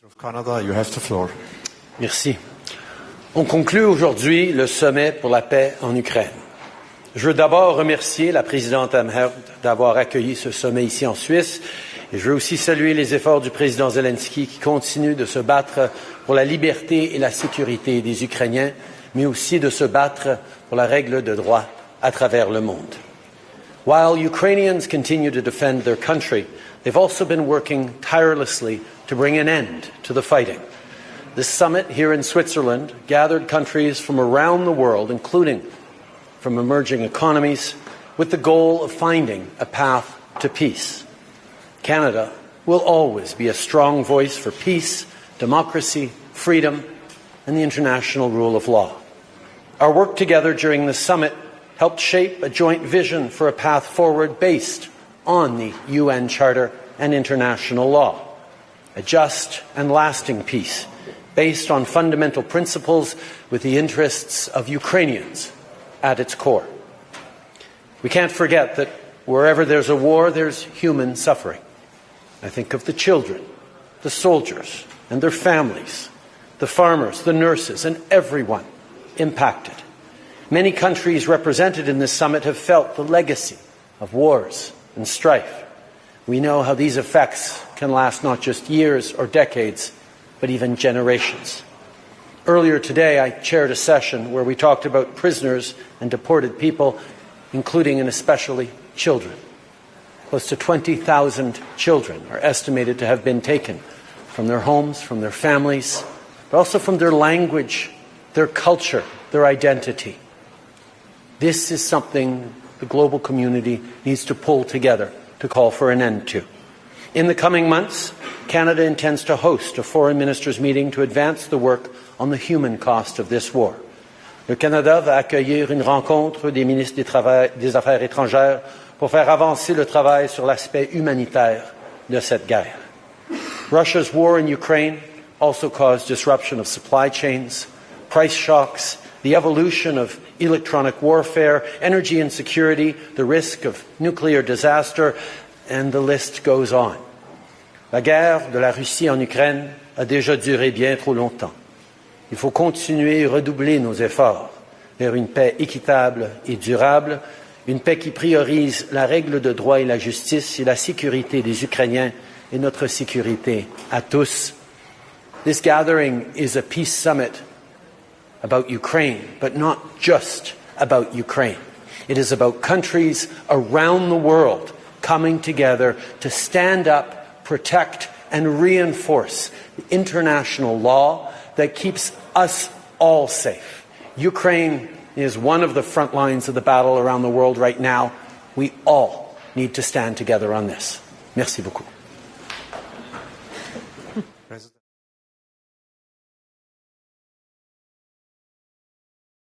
Of Canada, you have the floor. Merci. On conclut aujourd'hui le sommet pour la paix en Ukraine. Je veux d'abord remercier la présidente Amherd d'avoir accueilli ce sommet ici en Suisse et je veux aussi saluer les efforts du président Zelensky qui continue de se battre pour la liberté et la sécurité des Ukrainiens, mais aussi de se battre pour la règle de droit à travers le monde. While Ukrainians continue to defend their country, they've also been working tirelessly to bring an end to the fighting. This summit here in Switzerland gathered countries from around the world, including from emerging economies, with the goal of finding a path to peace. Canada will always be a strong voice for peace, democracy, freedom, and the international rule of law. Our work together during the summit helped shape a joint vision for a path forward based on the UN Charter and international law. A just and lasting peace based on fundamental principles with the interests of Ukrainians at its core. We can't forget that wherever there's a war, there's human suffering. I think of the children, the soldiers and their families, the farmers, the nurses, and everyone impacted. Many countries represented in this summit have felt the legacy of wars and strife. We know how these effects can last not just years or decades, but even generations. Earlier today, I chaired a session where we talked about prisoners and deported people, including and especially children. Close to 20,000 children are estimated to have been taken from their homes, from their families, but also from their language, their culture, their identity. This is something the global community needs to pull together to call for an end to. In the coming months, Canada intends to host a foreign ministers meeting to advance the work on the human cost of this war. Le Canada va accueillir une rencontre des ministres des Affaires étrangères pour faire avancer le travail sur l'aspect humanitaire de cette guerre. Russia's war in Ukraine also caused disruption of supply chains, price shocks, the evolution of electronic warfare, energy insecurity, the risk of nuclear disaster, and the list goes on. La guerre de la Russie en Ukraine a déjà duré bien trop longtemps. Il faut continuer et redoubler nos efforts vers une paix équitable et durable, une paix qui priorise la règle de droit et la justice et la sécurité des Ukrainiens et notre sécurité à tous. This gathering is a peace summit about Ukraine, but not just about Ukraine. It is about countries around the world coming together to stand up, protect, and reinforce the international law that keeps us all safe. Ukraine is one of the front lines of the battle around the world right now. We all need to stand together on this. Merci beaucoup.